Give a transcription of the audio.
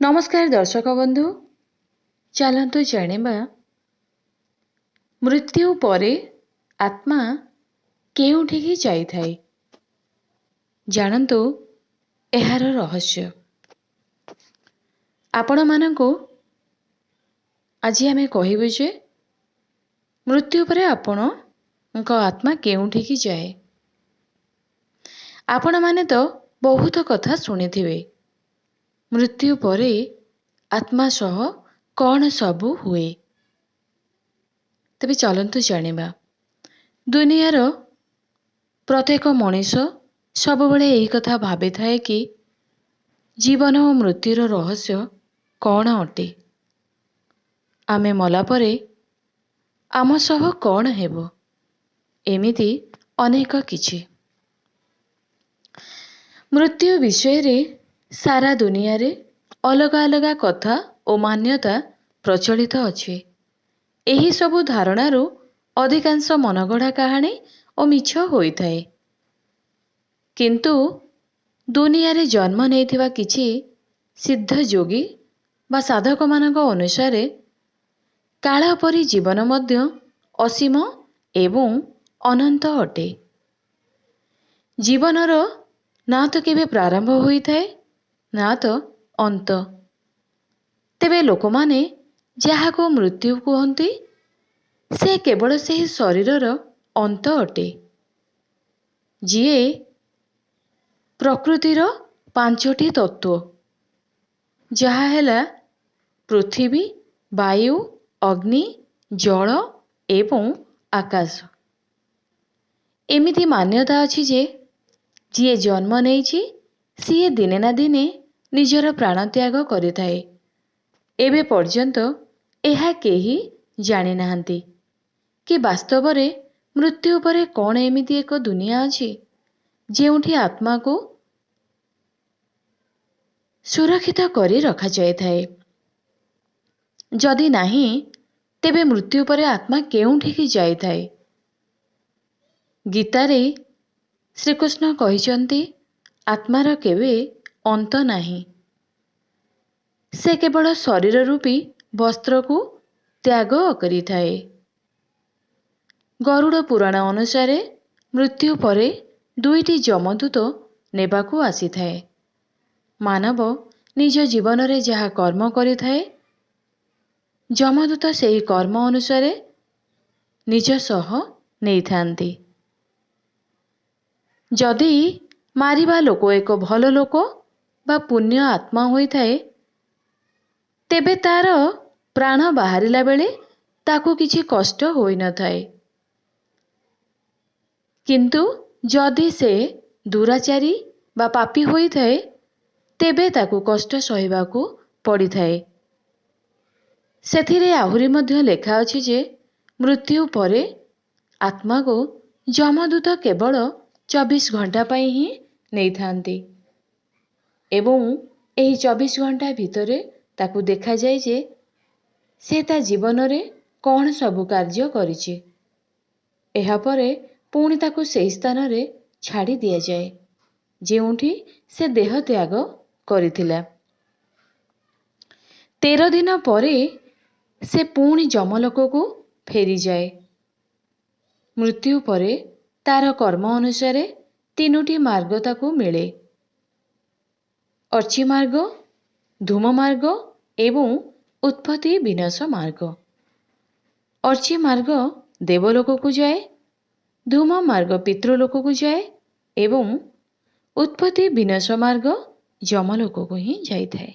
नमस्कार दर्शक बंधु, चलतु जानिबा मृत्यु परे आत्मा केउठिकी जाइथाए। जानन्तु एहार रहस्य। आपण मानंकु आज आमे कहिबे जे मृत्यु परे आपणक आत्मा केउठिकी जाए। आपण माने तो बहुत कथा शुणिथिबे मृत्यु परे आत्मा सह कौन सबु हुए। तबे चलन्तु जानिबा दुनियार प्रत्येक मनीष सबुबले एही कथा भाबे थाए कि जीवन और मृत्युर रहस्य कौन अटे। आमे मला परे आम सह कौन हेबो, एमिति अनेक किछि। मृत्यु विषय रे सारा दुनिया रे अलग अलग कथा और मान्यता प्रचलित अछि। एही सबु धारणारू अधिकांश मनगढ़ा कहानी और मिछ होइथाए। किंतु दुनिया रे जन्म नेइथिबा किछि सिद्ध योगी बा साधक मानक अनुसार काल परि जीवन मध्य असीम एवं अनंत अटे। जीवनर ना तो केबे प्रारंभ होइथाए ना तो अंत। तेबे लोकमाने जाहाको मृत्यु कहन्ति से केवल सेही शरीरर अंत अटे। जिए प्रकृतिर पांचटी तत्व जहा हेला पृथ्वी, वायु, अग्नि, जल एवं आकाश। एमिति मान्यता अछि जे जिए जन्म नेइछि सिए दिने ना दिने निजर प्राण त्याग करिथाए। एबे पर्यंत एहा केही जानि नाहंती कि वास्तव रे मृत्यु परे कौन एमिति एक दुनिया अछि जेउठी आत्मा को सुरक्षित करी रखा जाइथाए। जदि नाही तेबे मृत्यु परे आत्मा केउठिकी जाइथाए। गीतारे श्रीकृष्ण कहिचंती आत्मार केबे अंत नाही। से केवल शरीर रूपी वस्त्र को त्याग करिथाए। गरुड़ पुराण अनुसारे मृत्यु परे दुईटी जमदूत नेबाकू आसीथाए। मानव निज जीवन रे जहा कर्म करिथाए जमदूत सेही कर्म अनुसारे निज सह नेइथांती। जदि मारिबा लोक एक भल लोक बा पुण्य आत्मा होइथाए तेबे तार प्राण बाहरिला बेले ताकू किछि कष्ट होई न थाए। किंतु जदि से दुराचारी बा पापी होइथाए तेबे ताकू कष्ट सहिबाकू पड़िथाए। सेथिरे आहुरी मध्य लेखा अछि जे मृत्यु परे आत्मा को जमदूत केवल 24 घंटा पई ही नेइथांती एवं एही 24 घंटा भितरे ताकू देखा जाय जे से ता जीवन रे कौन सबु कार्य करिछि। एहा परे पुणी ताकू सेही स्थान रे छाड़ी दिया जाए जेउठी से देह त्याग करिथिला। 13 दिन परे से पुणी जमलोक को फेरी जाए। मृत्यु परे तार कर्म अनुसारे 3टी मार्ग ताकू मिले, अर्ची मार्ग, धूम मार्ग एवं उत्पत्ति विनाश मार्ग। अर्ची मार्ग देवलोक को जाए, धूम मार्ग पितृलोक को जाए एवं उत्पत्ति विनाश मार्ग जमलोक को ही जाइथाए।